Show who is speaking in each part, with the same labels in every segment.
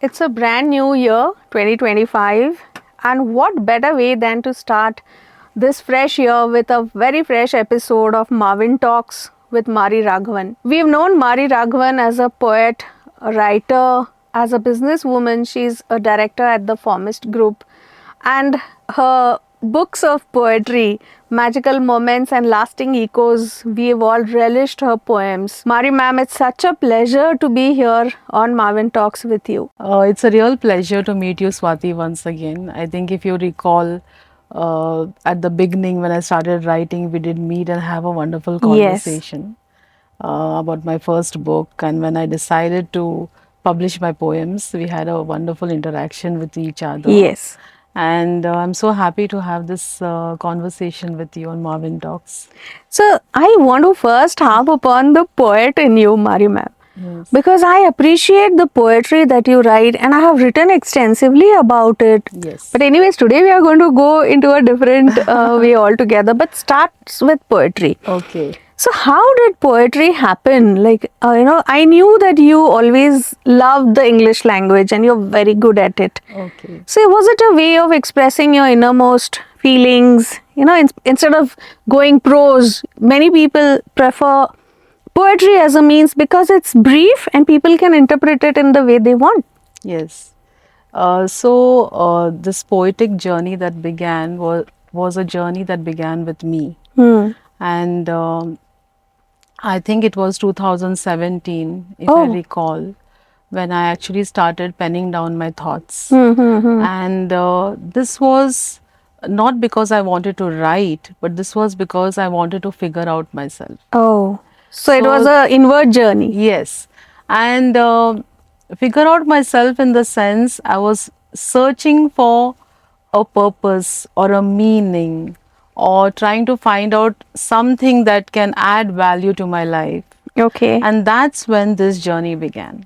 Speaker 1: It's a brand new year, 2025, and what better way than to start this fresh year with a very fresh episode of Marvin Talks with Mari Raghavan. We've known Mari Raghavan as a poet, a writer, as a businesswoman. She's a director at the Formist Group, and her books of poetry, magical moments and lasting echoes, we've all relished her poems. Mari ma'am, it's such a pleasure to be here on Marvin Talks with you.
Speaker 2: It's a real pleasure to meet you, Swati, once again. I think if you recall, at the beginning when I started writing, we did meet and have a wonderful
Speaker 1: Yes.
Speaker 2: conversation about my first book. And when I decided to publish my poems, we had a wonderful interaction with each other.
Speaker 1: Yes.
Speaker 2: And I'm so happy to have this conversation with you on Marvin Talks.
Speaker 1: So I want to first harp upon the poet in you, Mari ma'am.
Speaker 2: Yes.
Speaker 1: Because I appreciate the poetry that you write and I have written extensively about it.
Speaker 2: Yes.
Speaker 1: But anyways, today we are going to go into a different way altogether, but starts with poetry.
Speaker 2: Okay.
Speaker 1: So how did poetry happen? Like, I knew that you always loved the English language and you're very good at it.
Speaker 2: Okay.
Speaker 1: So was it a way of expressing your innermost feelings? Instead of going prose, many people prefer poetry as a means because it's brief and people can interpret it in the way they want.
Speaker 2: Yes. So this poetic journey that began was a journey that began with me. And I think it was 2017, if I recall, when I actually started penning down my thoughts. And this was not because I wanted to write, but this was because I wanted to figure out myself.
Speaker 1: Oh, so it was an inward journey.
Speaker 2: Yes. And figure out myself in the sense I was searching for a purpose or a meaning or trying to find out something that can add value to my life.
Speaker 1: Okay.
Speaker 2: And that's when this journey began.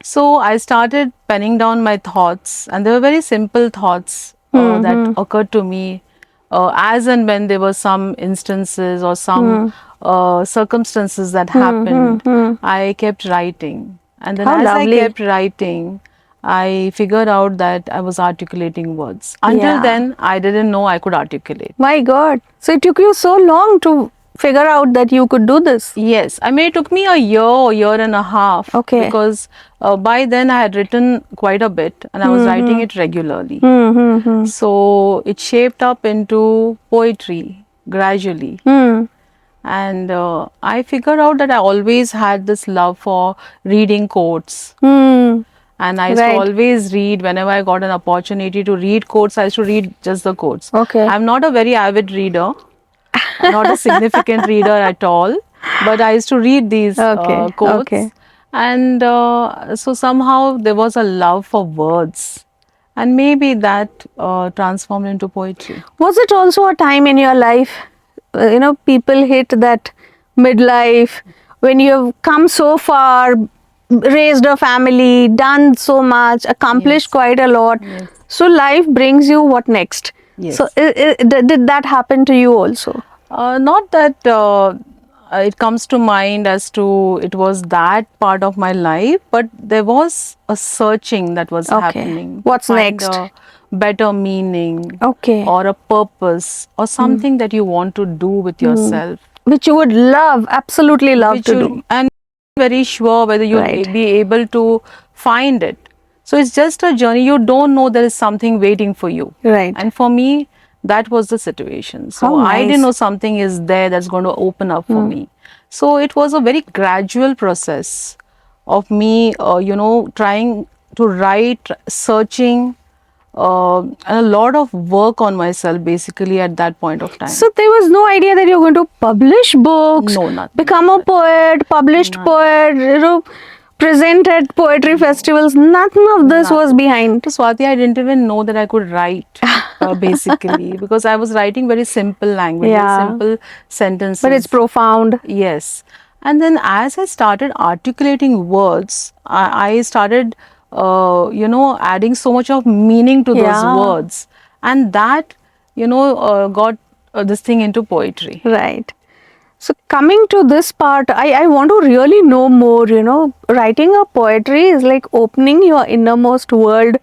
Speaker 2: So I started penning down my thoughts, and they were very simple thoughts that occurred to me as and when there were some instances or some circumstances that happened. I kept writing, and then
Speaker 1: How
Speaker 2: as
Speaker 1: lovely.
Speaker 2: I kept writing, I figured out that I was articulating words. Until
Speaker 1: Yeah.
Speaker 2: then, I didn't know I could articulate.
Speaker 1: My God. So it took you so long to figure out that you could do this.
Speaker 2: Yes, I mean, it took me a year and a half.
Speaker 1: Okay.
Speaker 2: Because by then I had written quite a bit and I was writing it regularly. So it shaped up into poetry gradually. And I figured out that I always had this love for reading quotes. And I used to always read whenever I got an opportunity to read quotes. I used to read just the quotes.
Speaker 1: Okay.
Speaker 2: I'm not a very avid reader, not a significant reader at all, but I used to read these quotes.
Speaker 1: Okay.
Speaker 2: And so somehow there was a love for words. And maybe that transformed into poetry.
Speaker 1: Was it also a time in your life, people hit that midlife when you've come so far, raised a family, done so much, accomplished quite a lot. So life brings you what next?
Speaker 2: Yes.
Speaker 1: So did that happen to you also?
Speaker 2: Not that it comes to mind as to it was that part of my life, but there was a searching that was happening.
Speaker 1: What's
Speaker 2: Find
Speaker 1: next?
Speaker 2: a better meaning.
Speaker 1: Okay.
Speaker 2: Or a purpose or something that you want to do with yourself.
Speaker 1: Which you would love, absolutely love to do.
Speaker 2: And very sure whether you'll be able to find it. So it's just a journey. You don't know there is something waiting for you.
Speaker 1: Right.
Speaker 2: And for me, that was the situation. So
Speaker 1: How
Speaker 2: I didn't
Speaker 1: nice.
Speaker 2: know something is there that's going to open up for me. So it was a very gradual process of me, trying to write, searching, and a lot of work on myself basically at that point of time.
Speaker 1: So there was no idea that you're going to publish books,
Speaker 2: No, nothing.
Speaker 1: become a poet, published poet, present at poetry festivals. Nothing of this was behind.
Speaker 2: So Swati, I didn't even know that I could write basically because I was writing very simple language, simple sentences.
Speaker 1: But it's profound.
Speaker 2: Yes. And then as I started articulating words, I started, adding so much of meaning to those words. And that, got this thing into poetry.
Speaker 1: Right. So coming to this part, I want to really know more, writing a poetry is like opening your innermost world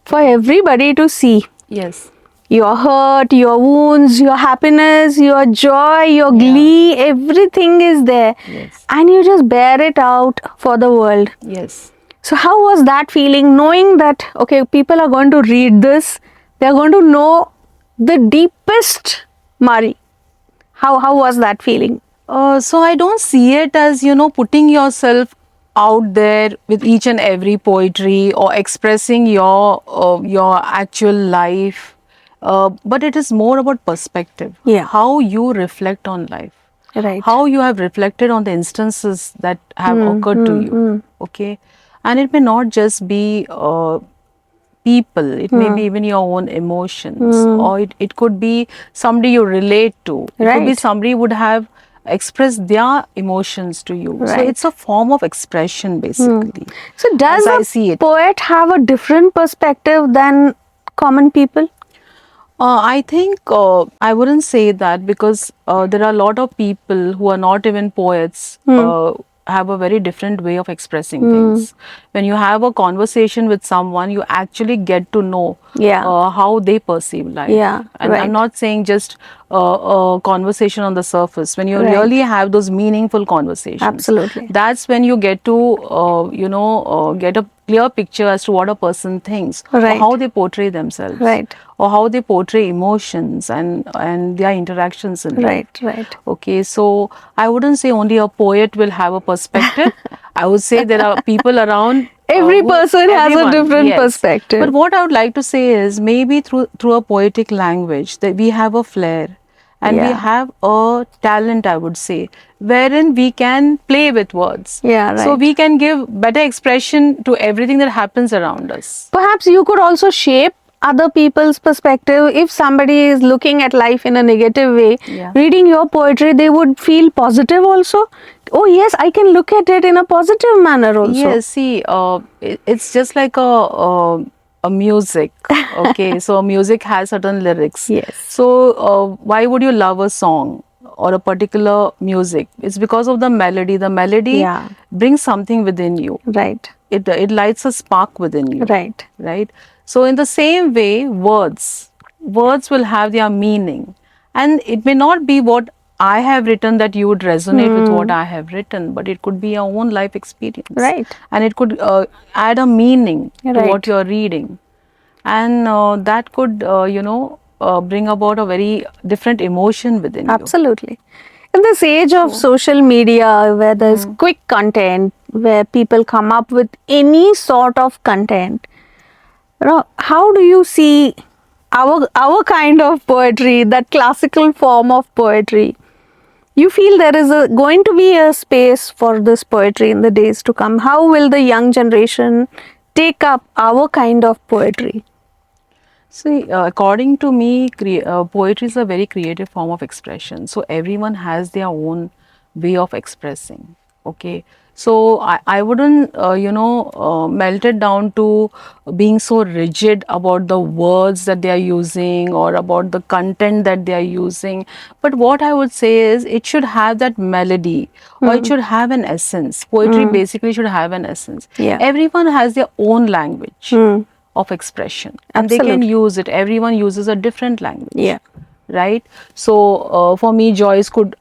Speaker 1: for everybody to see.
Speaker 2: Yes.
Speaker 1: Your hurt, your wounds, your happiness, your joy, your
Speaker 2: Yeah.
Speaker 1: glee, everything is there.
Speaker 2: Yes.
Speaker 1: And you just bear it out for the world.
Speaker 2: Yes.
Speaker 1: So how was that feeling, knowing that, okay, people are going to read this, they're going to know the deepest Mari? How was that feeling?
Speaker 2: So I don't see it as, putting yourself out there with each and every poetry or expressing your actual life. But it is more about perspective.
Speaker 1: Yeah.
Speaker 2: How you reflect on life.
Speaker 1: Right.
Speaker 2: How you have reflected on the instances that have occurred to you. Okay. And it may not just be people, it may be even your own emotions, or it could be somebody you relate to. It could be
Speaker 1: Right.
Speaker 2: somebody would have expressed their emotions to you. So
Speaker 1: Right.
Speaker 2: it's a form of expression basically.
Speaker 1: So does
Speaker 2: As I
Speaker 1: a
Speaker 2: see it.
Speaker 1: poet have a different perspective than common people?
Speaker 2: I think I wouldn't say that, because there are a lot of people who are not even poets, have a very different way of expressing things. When you have a conversation with someone, you actually get to know
Speaker 1: Yeah.
Speaker 2: how they perceive life.
Speaker 1: Yeah,
Speaker 2: And
Speaker 1: right.
Speaker 2: I'm not saying just a conversation on the surface. When you
Speaker 1: Right.
Speaker 2: really have those meaningful conversations,
Speaker 1: Absolutely.
Speaker 2: that's when you get to, get a clear picture as to what a person thinks, or
Speaker 1: Right.
Speaker 2: how they portray themselves,
Speaker 1: Right.
Speaker 2: or how they portray emotions and their interactions in life.
Speaker 1: Right, right.
Speaker 2: Okay, so I wouldn't say only a poet will have a perspective. I would say there are people around.
Speaker 1: Every person has a
Speaker 2: everyone,
Speaker 1: different
Speaker 2: yes.
Speaker 1: perspective.
Speaker 2: But what I would like to say is, maybe through a poetic language, that we have a flair, and we
Speaker 1: Yeah.
Speaker 2: have a talent, I would say, wherein we can play with words.
Speaker 1: Yeah,
Speaker 2: So
Speaker 1: right.
Speaker 2: we can give better expression to everything that happens around us.
Speaker 1: Perhaps you could also shape other people's perspective. If somebody is looking at life in a negative way,
Speaker 2: Yeah.
Speaker 1: reading your poetry, they would feel positive also. Oh yes, I can look at it in a positive manner also.
Speaker 2: Yes, see, it's just like a music. Okay, so music has certain lyrics.
Speaker 1: Yes.
Speaker 2: So why would you love a song or a particular music? It's because of the melody. The melody
Speaker 1: Yeah.
Speaker 2: brings something within you.
Speaker 1: Right.
Speaker 2: It lights a spark within you.
Speaker 1: Right.
Speaker 2: Right. So in the same way, words will have their meaning, and it may not be what I have written that you would resonate with what I have written, but it could be your own life experience.
Speaker 1: Right.
Speaker 2: And it could add a meaning to
Speaker 1: Right.
Speaker 2: what you're reading. And that could, bring about a very different emotion within you.
Speaker 1: Absolutely. In this age of social media where there's quick content, where people come up with any sort of content, how do you see our kind of poetry, that classical form of poetry? You feel there is going to be a space for this poetry in the days to come? How will the young generation take up our kind of poetry?
Speaker 2: See, according to me, poetry is a very creative form of expression. So everyone has their own way of expressing. Okay, so I wouldn't, melt it down to being so rigid about the words that they are using or about the content that they are using. But what I would say is, it should have that melody, or it should have an essence. Poetry basically should have an essence.
Speaker 1: Yeah.
Speaker 2: Everyone has their own language of expression, and they can
Speaker 1: Absolutely.
Speaker 2: use it. Everyone uses a different language.
Speaker 1: Yeah.
Speaker 2: Right. So for me,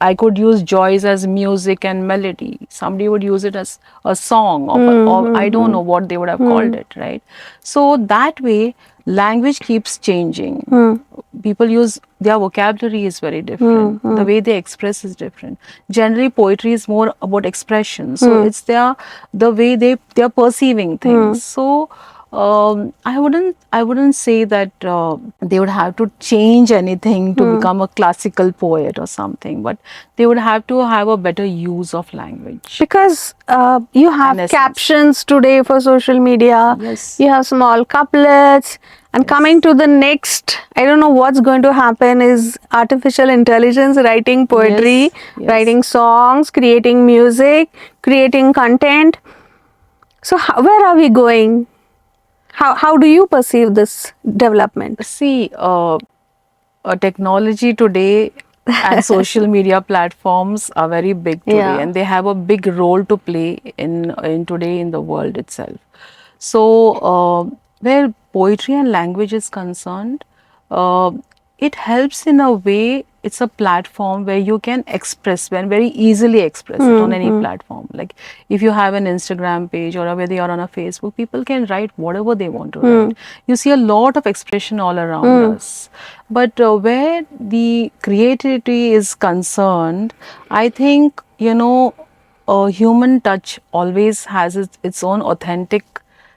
Speaker 2: I could use Joyce as music and melody. Somebody would use it as a song, or I don't know what they would have called it. Right. So that way, language keeps changing. People use, their vocabulary is very different. The way they express is different. Generally, poetry is more about expression. So it's the way they're perceiving things. So I wouldn't say that they would have to change anything to become a classical poet or something, but they would have to have a better use of language.
Speaker 1: Because you have
Speaker 2: And essence.
Speaker 1: captions today for social media.
Speaker 2: Yes.
Speaker 1: You have small couplets. And coming to the next, I don't know what's going to happen, is artificial intelligence writing poetry,
Speaker 2: Yes, yes.
Speaker 1: writing songs, creating music, creating content. So where are we going? How do you perceive this development?
Speaker 2: See, technology today and social media platforms are very big today,
Speaker 1: Yeah.
Speaker 2: and they have a big role to play in today in the world itself. So where poetry and language is concerned, uh, it helps in a way. It's a platform where you can express, when very easily express it on any platform. Like if you have an Instagram page or whether you're on a Facebook, people can write whatever they want to write. You see a lot of expression all around us. But where the creativity is concerned, I think, a human touch always has its own authentic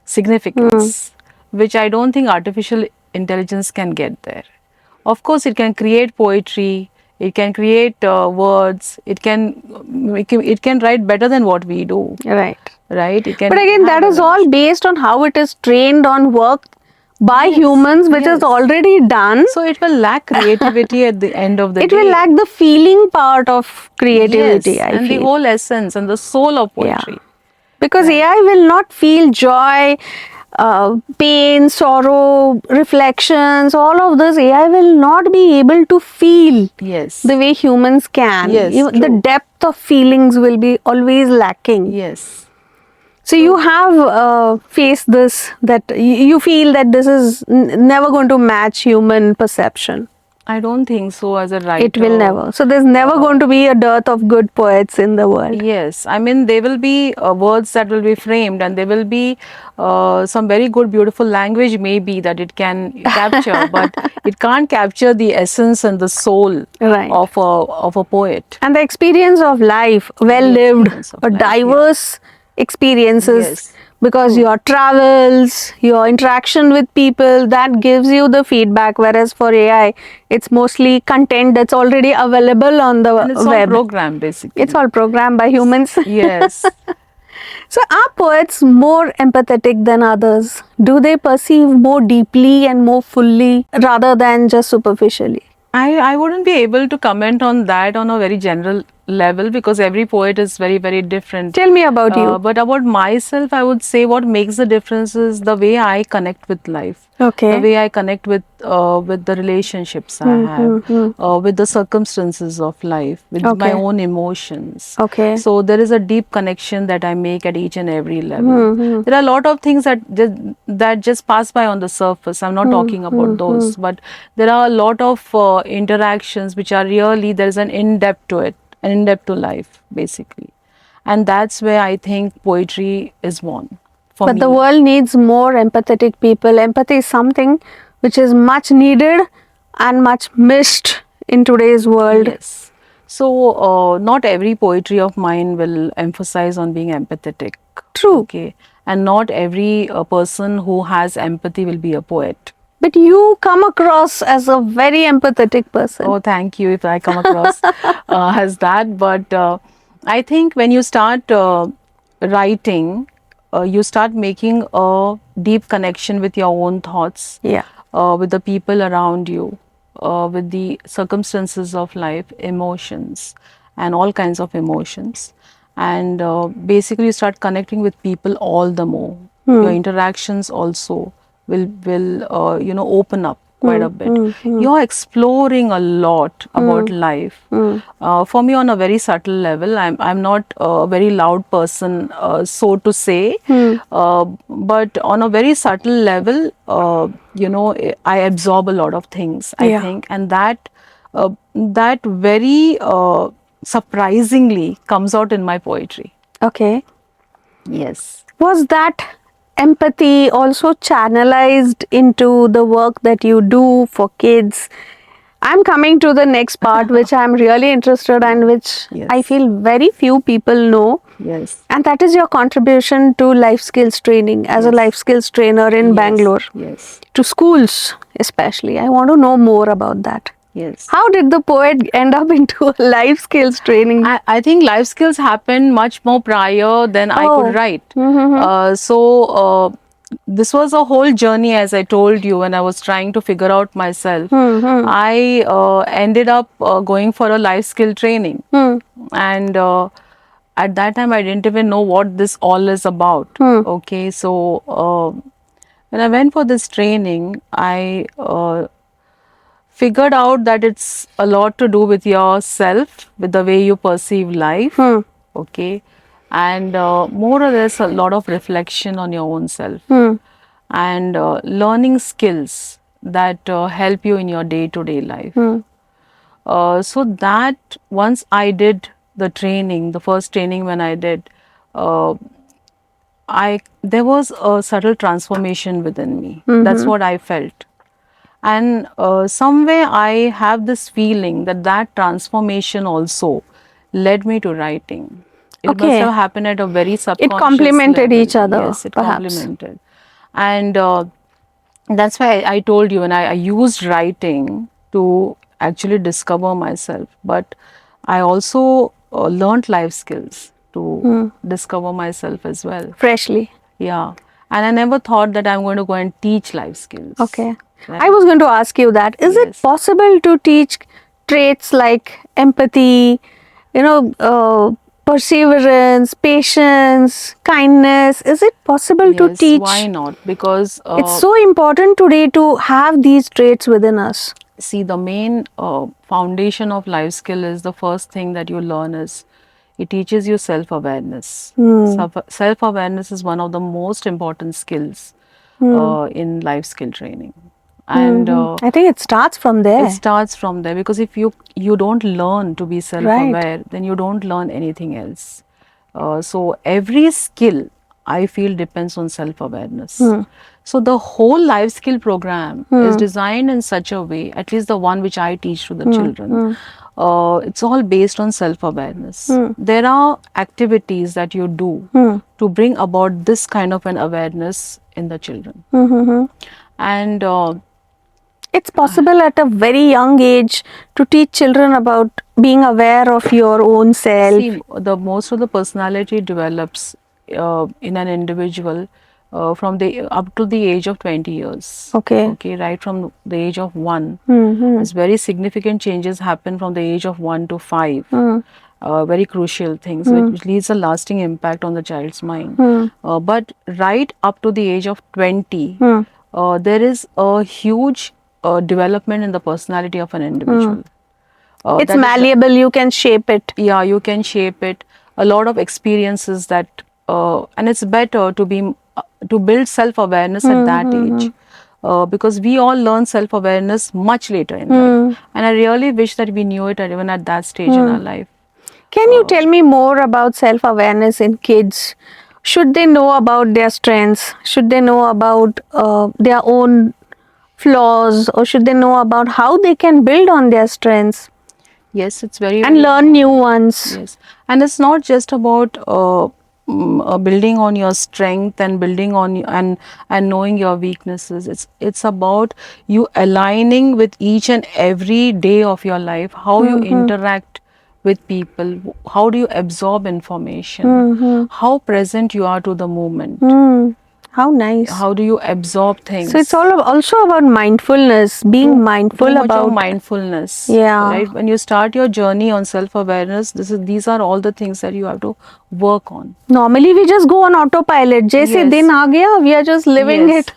Speaker 2: significance, which I don't think artificial intelligence can get there. Of course, it can create poetry, it can create words, it can write better than what we do,
Speaker 1: Right.
Speaker 2: right? It can
Speaker 1: But again,
Speaker 2: have
Speaker 1: that is all
Speaker 2: evolution.
Speaker 1: based on how it is trained on work by
Speaker 2: Yes,
Speaker 1: humans, which is
Speaker 2: yes.
Speaker 1: already done.
Speaker 2: So it will lack creativity at the end of the
Speaker 1: It
Speaker 2: day.
Speaker 1: will lack the feeling part of creativity,
Speaker 2: Yes,
Speaker 1: I
Speaker 2: and the
Speaker 1: feel.
Speaker 2: whole essence and the soul of
Speaker 1: Yeah.
Speaker 2: poetry.
Speaker 1: Because
Speaker 2: Right.
Speaker 1: AI will not feel joy, pain, sorrow, reflections, all of this. AI will not be able to feel
Speaker 2: Yes.
Speaker 1: the way humans can.
Speaker 2: Yes,
Speaker 1: The
Speaker 2: true.
Speaker 1: depth of feelings will be always lacking.
Speaker 2: Yes.
Speaker 1: So you have faced this, that you feel that this is never going to match human perception.
Speaker 2: I don't think so as a writer.
Speaker 1: It will never. So there's never going to be a dearth of good poets in the world.
Speaker 2: Yes, I mean, there will be words that will be framed, and there will be some very good, beautiful language, maybe, that it can capture, but it can't capture the essence and the soul
Speaker 1: Right.
Speaker 2: of a poet.
Speaker 1: And the experience of life, well
Speaker 2: The
Speaker 1: lived,
Speaker 2: experience of
Speaker 1: or
Speaker 2: life, yeah.
Speaker 1: diverse experiences,
Speaker 2: Yes,
Speaker 1: because
Speaker 2: true.
Speaker 1: your travels, your interaction with people, that gives you the feedback. Whereas for AI, it's mostly content that's already available on the
Speaker 2: And it's all
Speaker 1: web.
Speaker 2: programmed, basically.
Speaker 1: It's all programmed by humans.
Speaker 2: Yes.
Speaker 1: So, are poets more empathetic than others? Do they perceive more deeply and more fully rather than just superficially?
Speaker 2: I wouldn't be able to comment on that on a very general level, because every poet is very, very different.
Speaker 1: Tell me about you.
Speaker 2: But about myself, I would say what makes the difference is the way I connect with life.
Speaker 1: Okay.
Speaker 2: The way I connect with the relationships I have, with the circumstances of life, with my
Speaker 1: Okay.
Speaker 2: own emotions.
Speaker 1: Okay.
Speaker 2: So there is a deep connection that I make at each and every level. There are a lot of things that just pass by on the surface. I'm not talking about those, but there are a lot of interactions which are really, there is an in-depth to it, an in-depth to life, basically. And that's where I think poetry is born for
Speaker 1: But
Speaker 2: me.
Speaker 1: the world needs more empathetic people. Empathy is something which is much needed and much missed in today's world.
Speaker 2: Yes. So, not every poetry of mine will emphasize on being empathetic.
Speaker 1: True.
Speaker 2: Okay. And not every person who has empathy will be a poet.
Speaker 1: But you come across as a very empathetic person.
Speaker 2: Oh, thank you if I come across as that. But I think when you start writing, you start making a deep connection with your own thoughts,
Speaker 1: Yeah.
Speaker 2: with the people around you, with the circumstances of life, emotions, and all kinds of emotions. And basically, you start connecting with people all the more. Your interactions also will open up quite a bit. You're exploring a lot about life. For me, on a very subtle level, I'm not a very loud person, so to say, but on a very subtle level, I absorb a lot of things, I
Speaker 1: Yeah.
Speaker 2: think, and that very surprisingly comes out in my poetry.
Speaker 1: Okay.
Speaker 2: Yes.
Speaker 1: Was that empathy also channelized into the work that you do for kids? I'm coming to the next part, which I'm really interested in, which
Speaker 2: Yes.
Speaker 1: I feel very few people know.
Speaker 2: Yes.
Speaker 1: And that is your contribution to life skills training as a
Speaker 2: Yes.
Speaker 1: life skills trainer in
Speaker 2: Yes.
Speaker 1: Bangalore,
Speaker 2: Yes.
Speaker 1: to schools especially. I want to know more about that.
Speaker 2: Yes.
Speaker 1: How did the poet end up into a life skills training?
Speaker 2: I think life skills happened much more prior than I
Speaker 1: Oh.
Speaker 2: could write. This was a whole journey, as I told you, when I was trying to figure out myself. I ended up going for a life skill training. And at that time, I didn't even know what this all is about. Okay, so when I went for this training, I figured out that it's a lot to do with yourself, with the way you perceive life. Okay. And more or less a lot of reflection on your own self. And learning skills that help you in your day-to-day life. So that once I did the training, the first training when I did, uh, there was a subtle transformation within me. That's what I felt. And some way I have this feeling that that transformation also led me to writing. It must
Speaker 1: Okay.
Speaker 2: have happened at a very subconscious
Speaker 1: complemented
Speaker 2: level.
Speaker 1: each other,
Speaker 2: Yes, it
Speaker 1: perhaps.
Speaker 2: complemented. And that's why I told you, and I used writing to actually discover myself. But I also learned life skills to discover myself as well.
Speaker 1: Freshly.
Speaker 2: Yeah. And I never thought that I'm going to go and teach life skills.
Speaker 1: Okay.
Speaker 2: Right.
Speaker 1: I was going to ask you that. Is it
Speaker 2: Yes.
Speaker 1: possible to teach traits like empathy, perseverance, patience, kindness? Is it possible to
Speaker 2: Yes,
Speaker 1: teach?
Speaker 2: why not? Because
Speaker 1: It's so important today to have these traits within us.
Speaker 2: see, the main foundation of life skill is the first thing that you learn is it teaches you self-awareness. Self-awareness is one of the most important skills in life skill training. And
Speaker 1: I think it starts from there.
Speaker 2: it starts from there, because if you don't learn to be self-aware, then you don't learn anything else. So every skill I feel depends on self-awareness. So the whole life skill program is designed in such a way, at least the one which I teach to the children, it's all based on self-awareness. There are activities that you do to bring about this kind of an awareness in the children. And
Speaker 1: It's possible at a very young age to teach children about being aware of your own self.
Speaker 2: see, the most of the personality develops in an individual from the up to the age of 20 years.
Speaker 1: Okay.
Speaker 2: Okay, right from the age of 1.
Speaker 1: Mm-hmm.
Speaker 2: As very significant changes happen from the age of 1 to 5. Very crucial things which leaves a lasting impact on the child's mind. But right up to the age of 20, there is a huge development in the personality of an individual.
Speaker 1: It's
Speaker 2: That is the-
Speaker 1: malleable, you can shape it.
Speaker 2: yeah, you can shape it. A lot of experiences that and it's better to be to build self-awareness at that age, because we all learn self-awareness much later in life, and I really wish that we knew it even at that stage in our life.
Speaker 1: Can you tell me more about self-awareness in kids? Should they know about their strengths? Should they know about their own flaws? Or should they know about how they can build on their strengths
Speaker 2: Yes, it's very
Speaker 1: and learn new ones?
Speaker 2: Yes, and it's not just about building on your strength and building on and knowing your weaknesses. It's about you aligning with each and every day of your life, how you interact with people, how do you absorb information, how present you are to the moment.
Speaker 1: How nice.
Speaker 2: How do you absorb things?
Speaker 1: So it's all also about mindfulness, being mindful
Speaker 2: Too much
Speaker 1: about
Speaker 2: of mindfulness.
Speaker 1: Yeah.
Speaker 2: Right. When you start your journey on self-awareness, these are all the things that you have to work on.
Speaker 1: Normally we just go on autopilot. Jaise
Speaker 2: Yes.
Speaker 1: din aa gaya, we are just living
Speaker 2: Yes.
Speaker 1: it.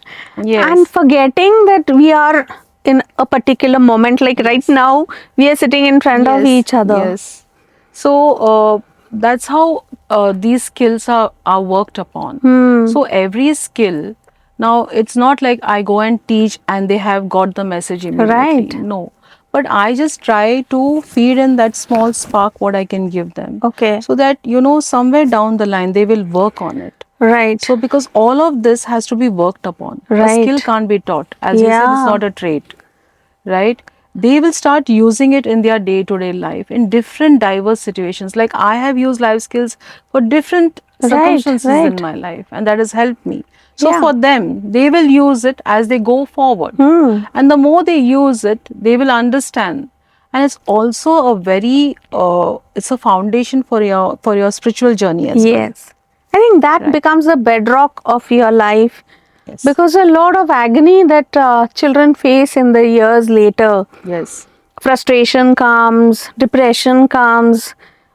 Speaker 2: Yes.
Speaker 1: And forgetting that we are in a particular moment. Like right now, we are sitting in front of each other.
Speaker 2: Yes. So that's how these skills are worked upon. So every skill, now it's not like I go and teach and they have got the message immediately.
Speaker 1: Right.
Speaker 2: No. But I just try to feed in that small spark what I can give them.
Speaker 1: Okay.
Speaker 2: So that, somewhere down the line they will work on it.
Speaker 1: Right.
Speaker 2: So because all of this has to be worked upon.
Speaker 1: Right.
Speaker 2: A skill can't be taught. As you said,
Speaker 1: Yeah.
Speaker 2: it's not a trait. Right? They will start using it in their day-to-day life in different diverse situations. Like I have used life skills for different circumstances in my life, and that has helped me. So
Speaker 1: Yeah.
Speaker 2: for them, they will use it as they go forward. And the more they use it, they will understand. And it's also a very, it's a foundation for your spiritual journey as well.
Speaker 1: Yes. I think that becomes the bedrock of your life.
Speaker 2: Yes.
Speaker 1: Because a lot of agony that children face in the years later,
Speaker 2: Yes.
Speaker 1: frustration comes, depression comes,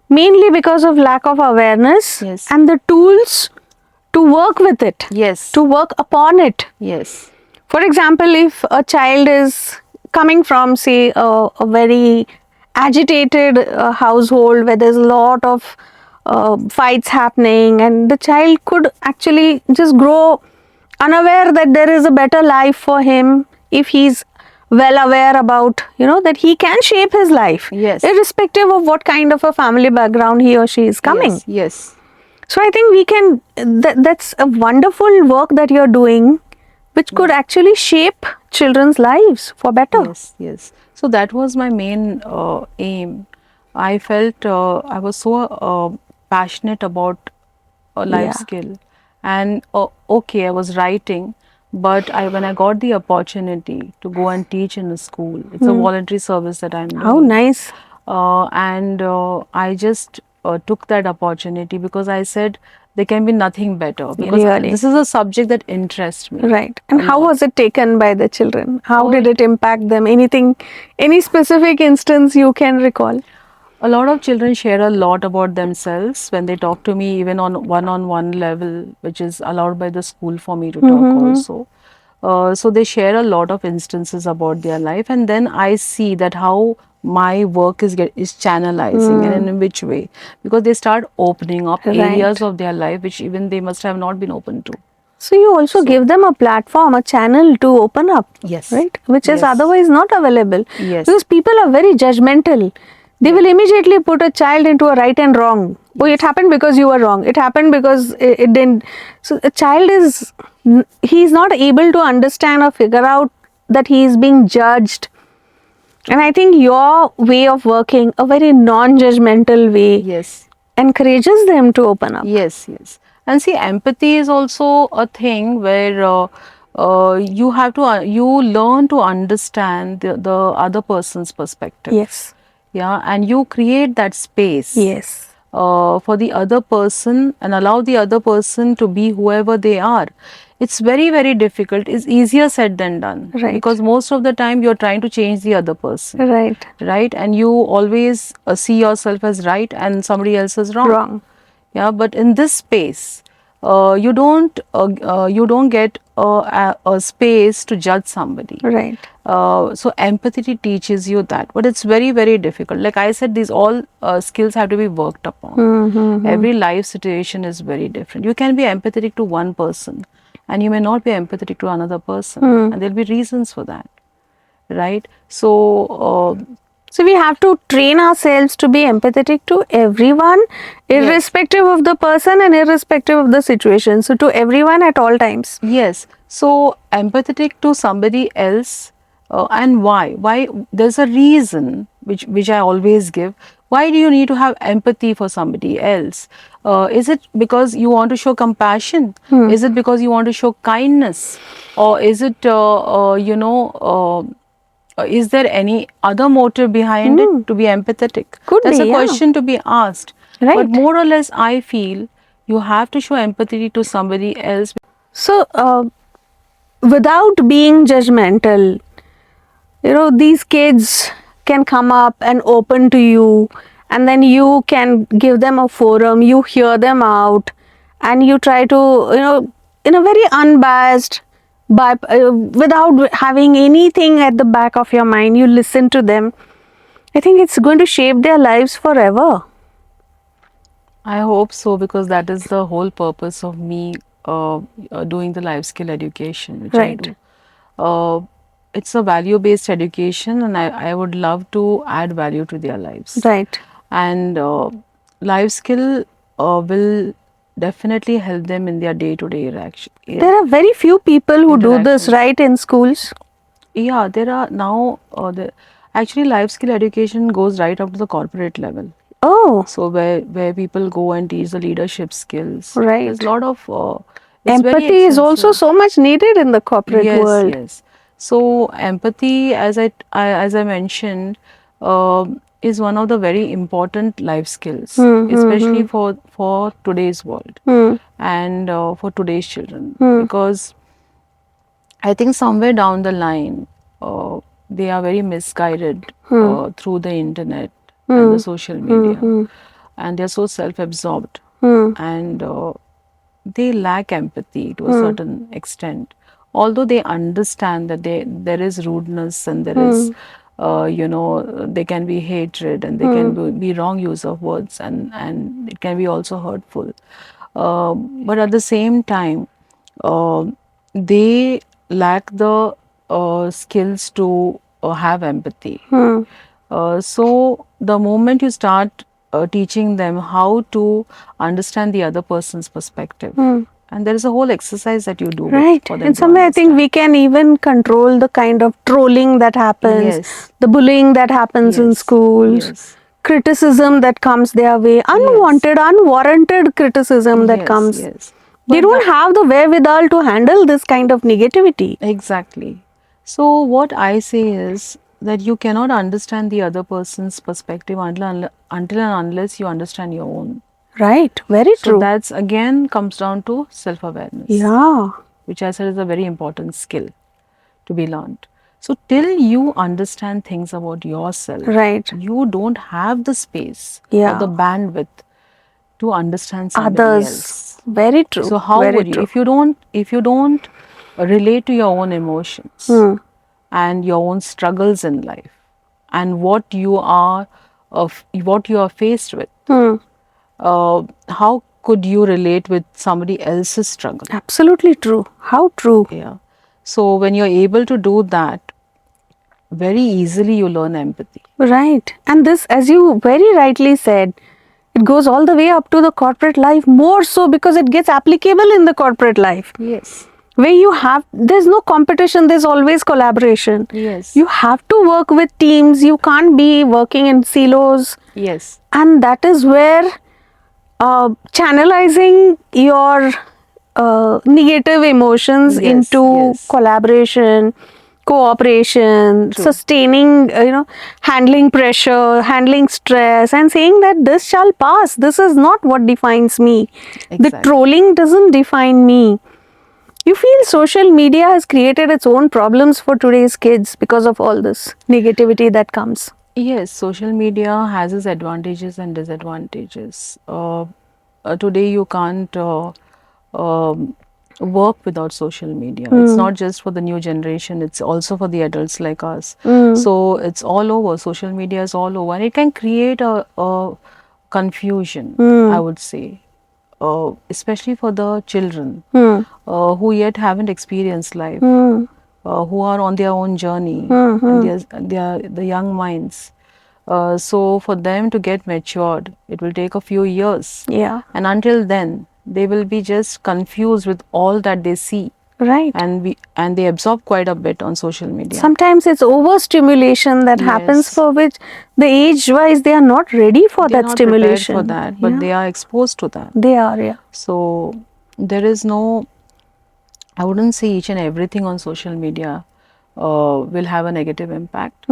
Speaker 1: mainly because of lack of awareness
Speaker 2: Yes.
Speaker 1: and the tools to work with it,
Speaker 2: Yes.
Speaker 1: to work upon it.
Speaker 2: Yes.
Speaker 1: For example, if a child is coming from, say, a very agitated household where there's a lot of fights happening, and the child could actually just grow unaware that there is a better life for him if he's well aware about, that he can shape his life,
Speaker 2: Yes.
Speaker 1: irrespective of what kind of a family background he or she is coming.
Speaker 2: Yes, yes.
Speaker 1: So I think we can, that's a wonderful work that you're doing, which could actually shape children's lives for better.
Speaker 2: Yes, yes. So that was my main aim. I felt I was so passionate about life
Speaker 1: Yeah.
Speaker 2: skill, and okay, I was writing, but when I got the opportunity to go and teach in a school, it's a voluntary service that I'm doing.
Speaker 1: How nice.
Speaker 2: And I just took that opportunity because I said there can be nothing better, because
Speaker 1: Really?
Speaker 2: this is a subject that interests me.
Speaker 1: Right. And
Speaker 2: a
Speaker 1: how
Speaker 2: lot.
Speaker 1: was it taken by the children? How
Speaker 2: Oh,
Speaker 1: did it impact them? Anything, any specific instance you can recall?
Speaker 2: A lot of children share a lot about themselves when they talk to me, even on one-on-one level, which is allowed by the school for me to talk also. So they share a lot of instances about their life, and then I see that how my work is channelizing, and in which way, because they start opening up
Speaker 1: Right.
Speaker 2: areas of their life which even they must have not been open to.
Speaker 1: So you also give them a platform, a channel to open up.
Speaker 2: Yes.
Speaker 1: Right? Which is
Speaker 2: Yes.
Speaker 1: otherwise not available.
Speaker 2: Yes.
Speaker 1: Because people are very judgmental. They will immediately put a child into a right and wrong. Oh, it happened because you were wrong. It happened because it didn't. So a child he's not able to understand or figure out that he is being judged. And I think your way of working, a very non-judgmental way,
Speaker 2: Yes.
Speaker 1: encourages them to open up.
Speaker 2: Yes, yes. And see, empathy is also a thing where you have to, you learn to understand the other person's perspective.
Speaker 1: Yes.
Speaker 2: Yeah, and you create that space.
Speaker 1: Yes.
Speaker 2: For the other person, and allow the other person to be whoever they are. It's very, very difficult. It's easier said than done.
Speaker 1: Right.
Speaker 2: Because most of the time you're trying to change the other person.
Speaker 1: Right.
Speaker 2: Right? And you always see yourself as right and somebody else is wrong.
Speaker 1: Wrong.
Speaker 2: Yeah, but in this space, you don't get a space to judge somebody.
Speaker 1: Right.
Speaker 2: So empathy teaches you that, but it's very, very difficult. Like I said, these all skills have to be worked upon. Every life situation is very different. You can be empathetic to one person, and you may not be empathetic to another person, and there'll be reasons for that, right?
Speaker 1: So we have to train ourselves to be empathetic to everyone, irrespective of the person and irrespective of the situation. So to everyone at all times.
Speaker 2: Yes. So empathetic to somebody else, and why? Why? There's a reason which I always give. Why do you need to have empathy for somebody else? Is it because you want to show compassion? Is it because you want to show kindness? Or is it, is there any other motive behind it to be empathetic?
Speaker 1: Could
Speaker 2: That's
Speaker 1: be,
Speaker 2: a
Speaker 1: yeah.
Speaker 2: question to be asked.
Speaker 1: Right.
Speaker 2: But more or less, I feel you have to show empathy to somebody else.
Speaker 1: So without being judgmental, these kids can come up and open to you, and then you can give them a forum, you hear them out, and you try to, in a very unbiased, without having anything at the back of your mind, you listen to them. I think it's going to shape their lives forever.
Speaker 2: I hope so, because that is the whole purpose of me doing the life skill education, which
Speaker 1: Right.
Speaker 2: I do. It's a value-based education, and I would love to add value to their lives.
Speaker 1: Right.
Speaker 2: And life skill will definitely help them in their day-to-day interaction.
Speaker 1: There are very few people who do this,
Speaker 2: Interactions.
Speaker 1: right, in schools.
Speaker 2: Yeah, there are now, actually life skill education goes right up to the corporate level.
Speaker 1: Oh,
Speaker 2: So where people go and teach the leadership skills.
Speaker 1: Right.
Speaker 2: There's a lot of it's very
Speaker 1: empathy is also
Speaker 2: expensive.
Speaker 1: so much needed in the corporate
Speaker 2: Yes,
Speaker 1: world.
Speaker 2: yes. So empathy, as I mentioned, is one of the very important life skills, especially for today's world and for today's children, because I think somewhere down the line, they are very misguided through the internet and the social media, and they're so self-absorbed, and they lack empathy to a certain extent, although they understand that there is rudeness and there is, there can be hatred and there can be wrong use of words, and it can be also hurtful. But at the same time, uh, they lack the skills to have empathy. So the moment you start teaching them how to understand the other person's perspective, and there is a whole exercise that you do
Speaker 1: Right.
Speaker 2: for them
Speaker 1: In
Speaker 2: to
Speaker 1: some way, I think
Speaker 2: understand.
Speaker 1: we can even control the kind of trolling that happens,
Speaker 2: Yes.
Speaker 1: the bullying that happens in
Speaker 2: Yes.
Speaker 1: schools,
Speaker 2: Yes.
Speaker 1: criticism that comes their way, unwanted, unwarranted criticism that
Speaker 2: Yes.
Speaker 1: comes.
Speaker 2: Yes.
Speaker 1: They
Speaker 2: But
Speaker 1: don't have the wherewithal to handle this kind of negativity.
Speaker 2: exactly. So what I say is that you cannot understand the other person's perspective until and unless you understand your own.
Speaker 1: Right. Very
Speaker 2: So
Speaker 1: true.
Speaker 2: that's again comes down to self-awareness,
Speaker 1: Yeah.
Speaker 2: which I said is a very important skill to be learned. So till you understand things about yourself,
Speaker 1: Right.
Speaker 2: you don't have the space or the
Speaker 1: Yeah.
Speaker 2: bandwidth to understand somebody
Speaker 1: Others.
Speaker 2: else.
Speaker 1: Very true.
Speaker 2: So how
Speaker 1: Very
Speaker 2: would you,
Speaker 1: true.
Speaker 2: if you don't relate to your own emotions and your own struggles in life and what you are faced with, how could you relate with somebody else's struggle?
Speaker 1: Absolutely true. How true.
Speaker 2: Yeah. So when you're able to do that, very easily you learn empathy.
Speaker 1: Right. And this, as you very rightly said, it goes all the way up to the corporate life, more so because it gets applicable in the corporate life.
Speaker 2: Yes.
Speaker 1: Where there's no competition, there's always collaboration.
Speaker 2: Yes.
Speaker 1: You have to work with teams, you can't be working in silos.
Speaker 2: Yes.
Speaker 1: And that is where channelizing your negative emotions
Speaker 2: Yes.
Speaker 1: into
Speaker 2: Yes.
Speaker 1: collaboration, cooperation,
Speaker 2: True.
Speaker 1: sustaining, handling pressure, handling stress, and saying that this shall pass. This is not what defines me. The
Speaker 2: Exactly.
Speaker 1: trolling doesn't define me. You feel social media has created its own problems for today's kids because of all this negativity that comes.
Speaker 2: Yes, social media has its advantages and disadvantages. Today, you can't work without social media. It's not just for the new generation, it's also for the adults like us. So, it's all over. Social media is all over, and it can create a confusion, I would say, especially for the children who yet haven't experienced life, who are on their own journey, and they are the young minds. So for them to get matured, it will take a few years.
Speaker 1: Yeah.
Speaker 2: And until then, they will be just confused with all that they see,
Speaker 1: Right.
Speaker 2: and they absorb quite a bit on social media.
Speaker 1: Sometimes it's overstimulation that happens,
Speaker 2: Yes.
Speaker 1: for which the age wise they are not ready for
Speaker 2: They're
Speaker 1: that
Speaker 2: not prepared
Speaker 1: stimulation.
Speaker 2: for that, but
Speaker 1: Yeah.
Speaker 2: they are exposed to that.
Speaker 1: They are, yeah.
Speaker 2: So there is no, I wouldn't say each and everything on social media will have a negative impact.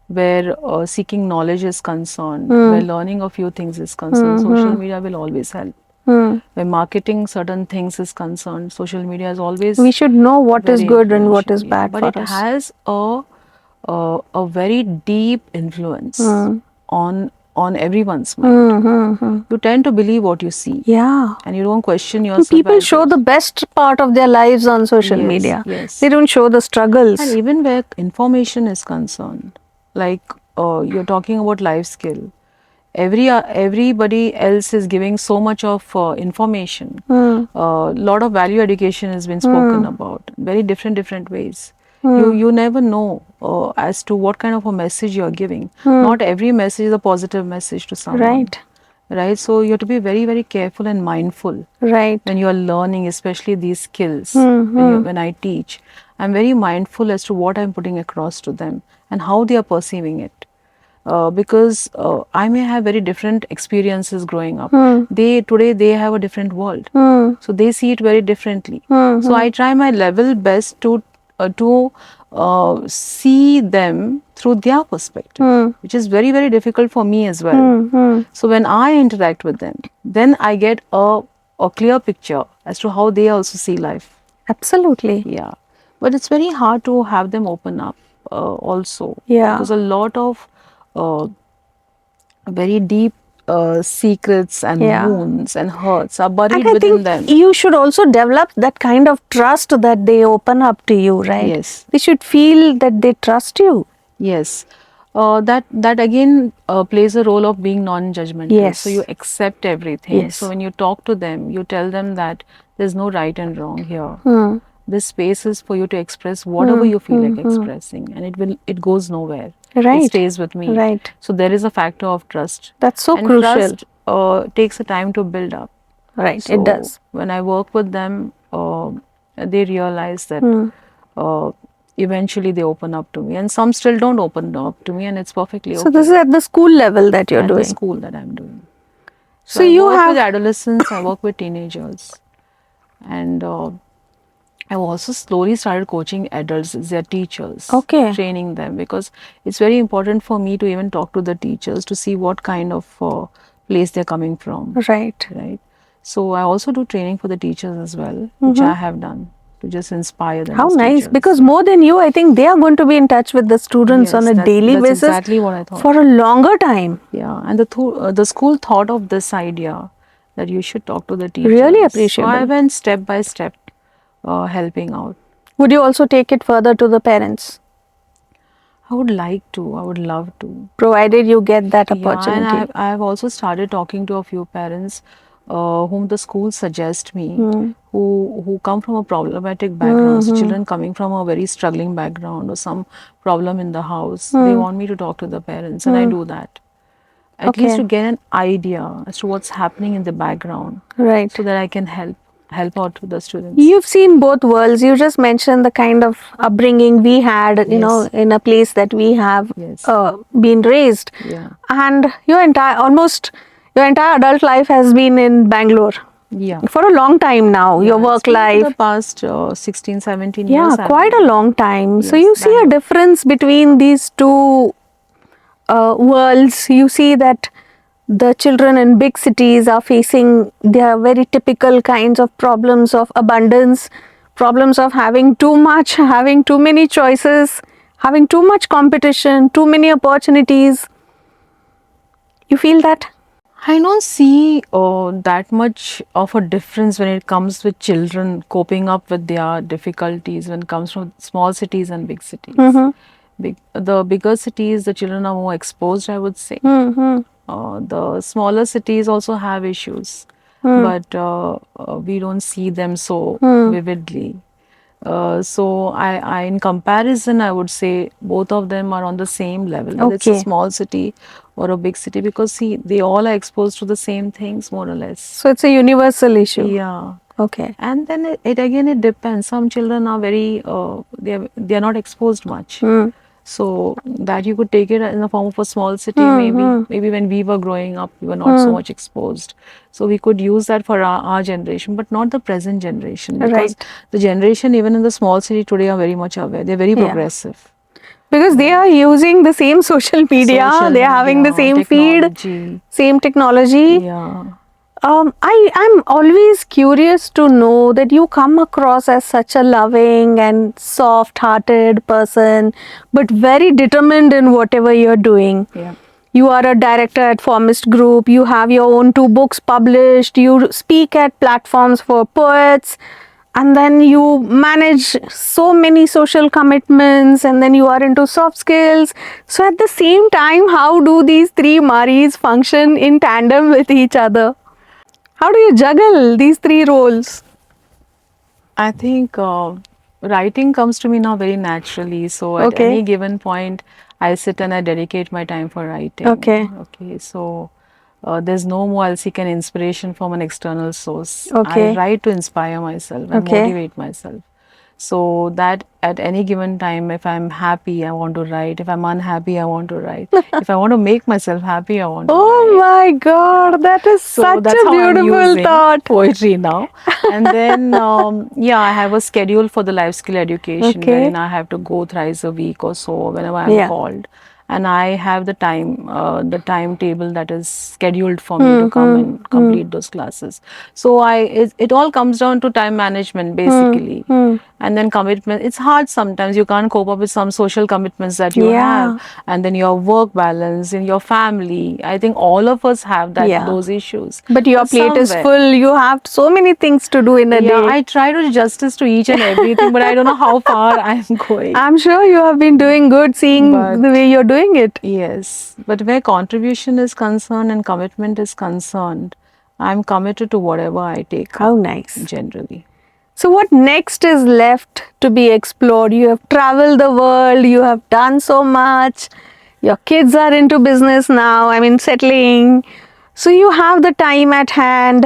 Speaker 2: Where seeking knowledge is concerned, where learning a few things is concerned, social media will always help. Where marketing certain things is concerned, social media is always
Speaker 1: We should know what is
Speaker 2: very
Speaker 1: good and what
Speaker 2: influential.
Speaker 1: is
Speaker 2: Yeah.
Speaker 1: bad
Speaker 2: But
Speaker 1: for
Speaker 2: it
Speaker 1: us.
Speaker 2: has a very deep influence on everyone's mind. You tend to believe what you see,
Speaker 1: Yeah.
Speaker 2: and you don't question yourself.
Speaker 1: People
Speaker 2: as
Speaker 1: show
Speaker 2: you-
Speaker 1: the best part of their lives on social
Speaker 2: Yes,
Speaker 1: media.
Speaker 2: yes.
Speaker 1: They don't show the struggles.
Speaker 2: And even where information is concerned, like you're talking about life skill, everybody else is giving so much of information. A lot of value education has been spoken about, very different ways. You never know as to what kind of a message you're giving. Not every message is a positive message to someone.
Speaker 1: Right.
Speaker 2: Right. So you have to be very careful and mindful
Speaker 1: Right.
Speaker 2: when you are learning, especially these skills. When I teach, I'm very mindful as to what I'm putting across to them and how they are perceiving it. Because I may have very different experiences growing up. Today they have a different world, so they see it very differently. So I try my level best to see them through their perspective, which is very difficult for me as well. So when I interact with them, then I get a clear picture as to how they also see life.
Speaker 1: Absolutely.
Speaker 2: Yeah, but it's very hard to have them open up also.
Speaker 1: Yeah.
Speaker 2: Because a lot of very deep secrets and
Speaker 1: Yeah.
Speaker 2: wounds and hurts are
Speaker 1: And
Speaker 2: buried
Speaker 1: I
Speaker 2: within
Speaker 1: think
Speaker 2: them.
Speaker 1: you should also develop that kind of trust that they open up to you, right?
Speaker 2: Yes.
Speaker 1: They should feel that they trust you.
Speaker 2: Yes. That again plays a role of being non-judgmental.
Speaker 1: Yes.
Speaker 2: So you accept everything.
Speaker 1: Yes.
Speaker 2: So when you talk to them, you tell them that there's no right and wrong here.
Speaker 1: Hmm.
Speaker 2: This space is for you to express whatever you feel like expressing, and it goes nowhere. It
Speaker 1: Right.
Speaker 2: stays with me.
Speaker 1: Right.
Speaker 2: So there is a factor of trust.
Speaker 1: That's so
Speaker 2: And
Speaker 1: crucial.
Speaker 2: trust takes a time to build up.
Speaker 1: Right.
Speaker 2: So
Speaker 1: It does.
Speaker 2: when I work with them, they realize that uh, eventually they open up to me, and some still don't open up to me, and it's perfectly
Speaker 1: So
Speaker 2: okay.
Speaker 1: this is at the school level that you're
Speaker 2: At the
Speaker 1: doing.
Speaker 2: school that I'm doing.
Speaker 1: So
Speaker 2: I
Speaker 1: you
Speaker 2: work with
Speaker 1: have
Speaker 2: adolescents, I work with teenagers, and I've also slowly started coaching adults, their teachers,
Speaker 1: Okay.
Speaker 2: training them, because it's very important for me to even talk to the teachers to see what kind of place they're coming from.
Speaker 1: right.
Speaker 2: Right. So I also do training for the teachers as well, which I have done to just inspire them.
Speaker 1: How
Speaker 2: as
Speaker 1: nice!
Speaker 2: teachers.
Speaker 1: Because more than you, I think they are going to be in touch with the students on
Speaker 2: Yes,
Speaker 1: a daily
Speaker 2: that's
Speaker 1: basis
Speaker 2: exactly what I thought.
Speaker 1: for a longer time.
Speaker 2: Yeah, and the school thought of this idea that you should talk to the teachers.
Speaker 1: Really
Speaker 2: So I
Speaker 1: appreciable.
Speaker 2: went step by step, helping out.
Speaker 1: Would you also take it further to the parents,
Speaker 2: I would like to. I would love to.
Speaker 1: provided you get that
Speaker 2: Yeah, and
Speaker 1: opportunity?
Speaker 2: I've also started talking to a few parents whom the school suggest me, who come from a problematic background. So children coming from a very struggling background or some problem in the house, they want me to talk to the parents, and I do that. At least to
Speaker 1: Okay.
Speaker 2: get an idea as to what's happening in the background,
Speaker 1: Right.
Speaker 2: so that I can help out with the students.
Speaker 1: You've seen both worlds. You just mentioned the kind of upbringing we had, you know,
Speaker 2: Yes.
Speaker 1: in a place that we have
Speaker 2: Yes.
Speaker 1: been raised.
Speaker 2: Yeah.
Speaker 1: And your entire adult life has been in Bangalore
Speaker 2: Yeah.
Speaker 1: for a long time now. Your
Speaker 2: Yeah,
Speaker 1: work
Speaker 2: it's been for
Speaker 1: life.
Speaker 2: the past 16, 17
Speaker 1: Yeah,
Speaker 2: years. I've
Speaker 1: quite a
Speaker 2: been-
Speaker 1: long time. So
Speaker 2: Yes,
Speaker 1: you see a
Speaker 2: Bangalore.
Speaker 1: difference between these two worlds. You see that the children in big cities are facing their very typical kinds of problems of abundance, problems of having too much, having too many choices, having too much competition, too many opportunities. You feel that?
Speaker 2: I don't see that much of a difference when it comes with children coping up with their difficulties when it comes from small cities and big cities. The bigger cities, the children are more exposed, I would say. The smaller cities also have issues, but we don't see them so vividly. So in comparison, I would say both of them are on the same level, whether it's a
Speaker 1: Okay.
Speaker 2: small city or a big city, because see, they all are exposed to the same things more or less.
Speaker 1: So it's a universal issue.
Speaker 2: Yeah.
Speaker 1: Okay.
Speaker 2: And then it again, it depends. Some children are very, they are not exposed much. So that you could take it in the form of a small city. Maybe when we were growing up, we were not so much exposed. So we could use that for our generation, but not the present generation, because
Speaker 1: Right.
Speaker 2: the generation even in the small city today are very much aware. They're very
Speaker 1: Yeah.
Speaker 2: progressive.
Speaker 1: Because they are using the same social media,
Speaker 2: Social
Speaker 1: they are having the
Speaker 2: media,
Speaker 1: same feed,
Speaker 2: technology.
Speaker 1: same technology.
Speaker 2: Yeah.
Speaker 1: I'm always curious to know that you come across as such a loving and soft-hearted person, but very determined in whatever you're doing.
Speaker 2: Yeah.
Speaker 1: You are a director at Formist Group. You have your own 2 books published. You speak at platforms for poets. And then you manage so many social commitments, and then you are into soft skills. So at the same time, how do these 3 Maris function in tandem with each other? How do you juggle these 3 roles?
Speaker 2: I think writing comes to me now very naturally. So at
Speaker 1: Okay.
Speaker 2: any given point, I sit and I dedicate my time for writing.
Speaker 1: Okay.
Speaker 2: Okay. So there's no more I'll seek an inspiration from an external source.
Speaker 1: Okay.
Speaker 2: I write to inspire myself and
Speaker 1: Okay.
Speaker 2: motivate myself. So that at any given time, if I'm happy, I want to write. If I'm unhappy, I want to write. If I want to make myself happy, I want to write.
Speaker 1: Oh my God, that is
Speaker 2: So
Speaker 1: such
Speaker 2: that's
Speaker 1: a
Speaker 2: how I'm
Speaker 1: beautiful
Speaker 2: using
Speaker 1: thought.
Speaker 2: poetry now. And then, yeah, I have a schedule for the life skill education
Speaker 1: Okay.
Speaker 2: wherein I have to go thrice a week or so whenever I'm
Speaker 1: Yeah.
Speaker 2: called. And I have the timetable that is scheduled for me to come and complete those classes. So it all comes down to time management basically. and then commitment. It's hard sometimes. You can't cope up with some social commitments that you
Speaker 1: Yeah.
Speaker 2: have, and then your work balance in your family. I think all of us have that
Speaker 1: Yeah.
Speaker 2: those issues.
Speaker 1: But your plate is
Speaker 2: somewhere-
Speaker 1: full. You have so many things to do in a
Speaker 2: yeah,
Speaker 1: day.
Speaker 2: I try to do justice to each and everything, but I don't know how far I'm going.
Speaker 1: I'm sure you have been doing good seeing
Speaker 2: But-
Speaker 1: the way you're doing it.
Speaker 2: Yes, but where contribution is concerned and commitment is concerned, I'm committed to whatever I take
Speaker 1: How
Speaker 2: up
Speaker 1: nice.
Speaker 2: generally.
Speaker 1: So, what next is left to be explored? You have traveled the world, you have done so much, your kids are into business now, I mean, settling. So, you have the time at hand.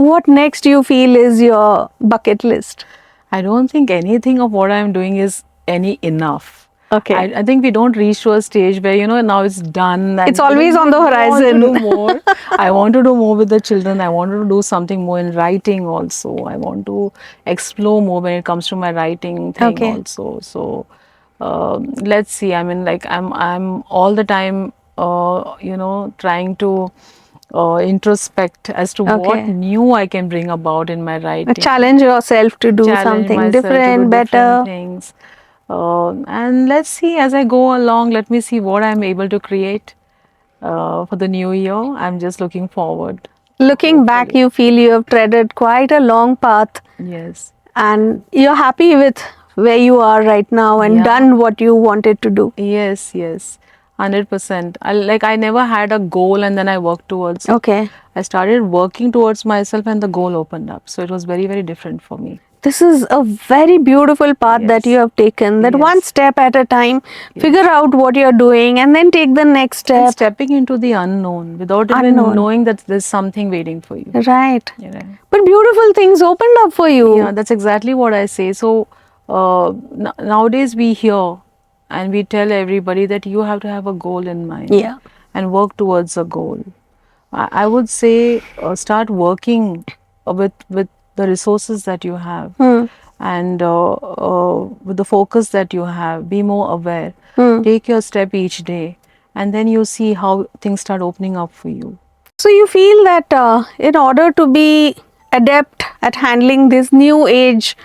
Speaker 1: What next you feel is your bucket list?
Speaker 2: I don't think anything of what I'm doing is any enough.
Speaker 1: Okay.
Speaker 2: I think we don't reach to a stage where, you know, now it's done. And
Speaker 1: It's always on the
Speaker 2: we want
Speaker 1: horizon.
Speaker 2: to do more. I want to do more with the children. I want to do something more in writing also. I want to explore more when it comes to my writing thing
Speaker 1: Okay.
Speaker 2: also. So let's see. I mean, like I'm all the time, you know, trying to introspect as to what
Speaker 1: Okay.
Speaker 2: new I can bring about in my writing.
Speaker 1: Challenge yourself to do
Speaker 2: Challenge
Speaker 1: something
Speaker 2: myself to do
Speaker 1: different,
Speaker 2: different
Speaker 1: better.
Speaker 2: things. And let's see as I go along, let me see what I'm able to create for the new year. I'm just looking forward.
Speaker 1: Looking back, you feel you have treaded quite a long path
Speaker 2: Yes.
Speaker 1: and you're happy with where you are right now and
Speaker 2: Yeah.
Speaker 1: done what you wanted to do.
Speaker 2: Yes, yes. 100%. I never had a goal and then I worked towards it.
Speaker 1: Okay.
Speaker 2: I started working towards myself and the goal opened up. So it was very, very different for me.
Speaker 1: This is a very beautiful path that
Speaker 2: Yes.
Speaker 1: you have taken, that
Speaker 2: Yes.
Speaker 1: one step at a time, figure out what you're doing and then take the next
Speaker 2: And
Speaker 1: step.
Speaker 2: stepping into the unknown without even
Speaker 1: Unknown.
Speaker 2: knowing that there's something waiting for you.
Speaker 1: Right.
Speaker 2: Yeah.
Speaker 1: But beautiful things opened up for you.
Speaker 2: Yeah, that's exactly what I say. So nowadays we hear and we tell everybody that you have to have a goal in mind
Speaker 1: Yeah.
Speaker 2: and work towards a goal. I would say start working with the resources that you have and with the focus that you have. Be more aware. Take your step each day, and then you see how things start opening up for you.
Speaker 1: So you feel that in order to be adept at handling this new age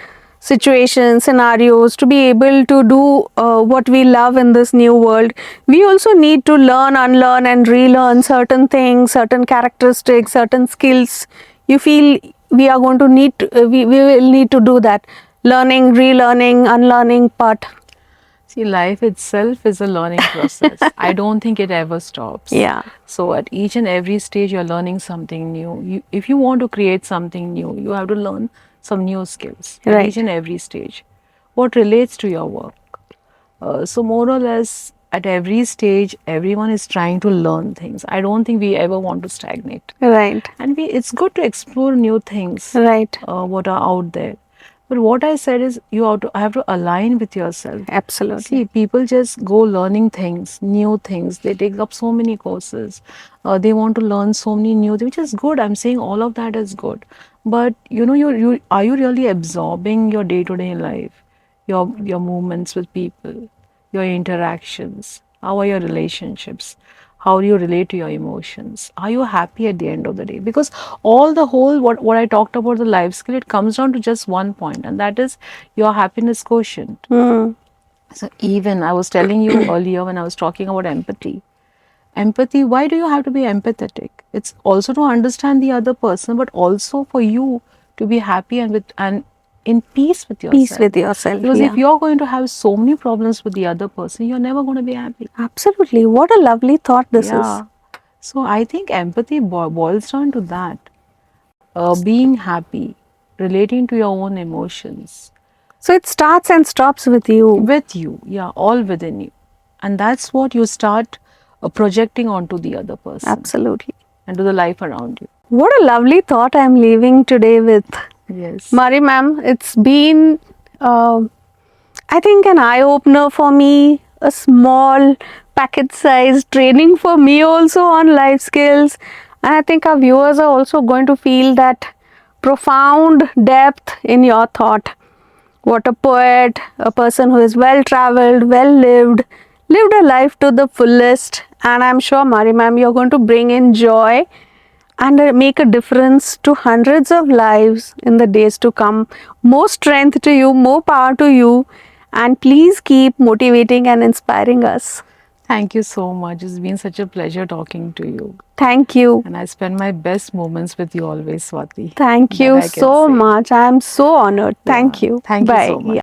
Speaker 1: situations, scenarios, to be able to do what we love in this new world, we also need to learn, unlearn and relearn certain things, certain characteristics, certain skills. You feel we are going to need to, we will need to do that. Learning, relearning, unlearning part.
Speaker 2: See, life itself is a learning process. I don't think it ever stops.
Speaker 1: Yeah.
Speaker 2: So at each and every stage, you're learning something new. If you want to create something new, you have to learn some new skills at
Speaker 1: Right.
Speaker 2: each and every stage. What relates to your work? So more or less, at every stage, everyone is trying to learn things. I don't think we ever want to stagnate.
Speaker 1: Right.
Speaker 2: And it's good to explore new things.
Speaker 1: Right.
Speaker 2: What are out there. But what I said is you have to align with yourself.
Speaker 1: Absolutely.
Speaker 2: See, people just go learning things, new things. They take up so many courses. They want to learn so many new things, which is good. I'm saying all of that is good. But you know, are you really absorbing your day-to-day life, your movements with people, your interactions? How are your relationships? How do you relate to your emotions? Are you happy at the end of the day? Because what I talked about the life skill, it comes down to just one point, and that is your happiness quotient. So even I was telling you earlier when I was talking about empathy. Empathy, why do you have to be empathetic? It's also to understand the other person, but also for you to be happy and in peace with yourself.
Speaker 1: Peace with yourself.
Speaker 2: Because
Speaker 1: yeah.
Speaker 2: if you're going to have so many problems with the other person, you're never going to be happy.
Speaker 1: Absolutely. What a lovely thought this is.
Speaker 2: Yeah. So I think empathy boils down to that. Being happy, relating to your own emotions.
Speaker 1: So it starts and stops with you.
Speaker 2: With you, yeah, all within you. And that's what you start projecting onto the other person.
Speaker 1: Absolutely.
Speaker 2: And to the life around you.
Speaker 1: What a lovely thought I'm leaving today with.
Speaker 2: Yes.
Speaker 1: Mari ma'am, it's been, I think, an eye-opener for me, a small packet-sized training for me also on life skills. And I think our viewers are also going to feel that profound depth in your thought. What a poet, a person who is well-traveled, well-lived, lived a life to the fullest. And I'm sure, Mari ma'am, you're going to bring in joy and make a difference to hundreds of lives in the days to come. More strength to you, more power to you, and please keep motivating and inspiring us.
Speaker 2: Thank you so much. It's been such a pleasure talking to you.
Speaker 1: Thank you.
Speaker 2: And I spend my best moments with you always, Swati.
Speaker 1: Thank
Speaker 2: That
Speaker 1: you
Speaker 2: I can
Speaker 1: so
Speaker 2: say.
Speaker 1: much. I am so honored. Thank
Speaker 2: Yeah.
Speaker 1: you.
Speaker 2: Thank you
Speaker 1: Bye.
Speaker 2: so much.
Speaker 1: Yeah.